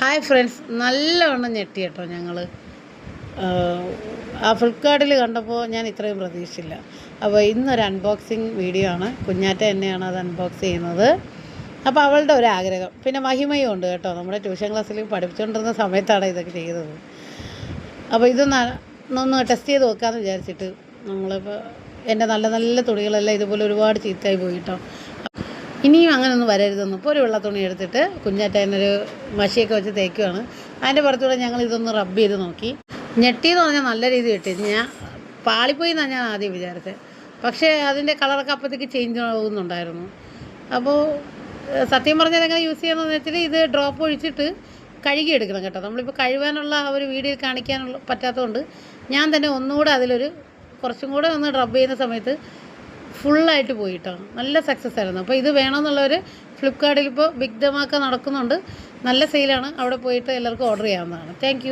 Hi friends, നല്ലവണ്ണം ഞെട്ടി കേട്ടോ ഞങ്ങൾ. ആ ഫ്ലിപ്കാർട്ടിൽ കണ്ടപ്പോൾ ഞാൻ ഇത്രയും പ്രതീക്ഷിച്ചില്ല. അപ്പോൾ ഇന്നൊരു അൺബോക്സിങ് വീഡിയോ ആണ്. കുഞ്ഞാറ്റ തന്നെയാണ് അത് അൺബോക്സ് ചെയ്യുന്നത്. അപ്പോൾ അവളുടെ ഒരു ആഗ്രഹം, പിന്നെ മഹിമയും ഉണ്ട് കേട്ടോ. നമ്മുടെ ട്യൂഷൻ ക്ലാസ്സിൽ പഠിപ്പിച്ചുകൊണ്ടിരുന്ന സമയത്താണ് ഇതൊക്കെ ചെയ്തത്. അപ്പോൾ ഇതൊന്ന് ടെസ്റ്റ് ചെയ്ത് നോക്കാമെന്ന് വിചാരിച്ചിട്ട് നമ്മളിപ്പോൾ എൻ്റെ നല്ല നല്ല തുണികളെല്ലാം ഇതുപോലെ ഒരുപാട് ചീത്തയായി പോയി കേട്ടോ. ഇനിയും അങ്ങനെയൊന്നും വരരുതെന്ന് ഇപ്പോൾ ഒരു വെള്ള തുണി എടുത്തിട്ട് കുഞ്ഞാറ്റേനൊരു മഷിയൊക്കെ വെച്ച് തേക്കുവാണ്. അതിൻ്റെ പുറത്തൂടെ ഞങ്ങൾ ഇതൊന്ന് റബ്ബ് ചെയ്ത് നോക്കി. ഞെട്ടിയെന്ന് പറഞ്ഞാൽ നല്ല രീതി കിട്ടി. ഞാൻ പാളിപ്പോയി എന്നാണ് ഞാൻ ആദ്യം വിചാരിച്ചത്. പക്ഷേ അതിൻ്റെ കളറൊക്കെ അപ്പോഴത്തേക്ക് ചേഞ്ച് ആവുന്നുണ്ടായിരുന്നു. അപ്പോൾ സത്യം പറഞ്ഞാൽ എങ്ങനെ യൂസ് ചെയ്യാമെന്ന് വെച്ചാൽ ഇത് ഡ്രോപ്പ് ഒഴിച്ചിട്ട് കഴുകിയെടുക്കണം കേട്ടോ. നമ്മളിപ്പോൾ കഴുകാനുള്ള ആ ഒരു വീഡിയോ കാണിക്കാനുള്ള പറ്റാത്തതുകൊണ്ട് ഞാൻ തന്നെ ഒന്നുകൂടെ അതിലൊരു കുറച്ചും കൂടെ ഒന്ന് റബ്ബ് ചെയ്യുന്ന സമയത്ത് ഫുള്ളായിട്ട് പോയിട്ടോ. നല്ല സക്സസ് ആയിരുന്നു. അപ്പോൾ ഇത് വേണമെന്നുള്ളവർ ഫ്ലിപ്കാർട്ടിൽ ഇപ്പോൾ ബിഗ് ധമാക്ക നടക്കുന്നുണ്ട്. നല്ല സെയിലാണ്. അവിടെ പോയിട്ട് എല്ലാവർക്കും ഓർഡർ ചെയ്യാവുന്നതാണ്. താങ്ക്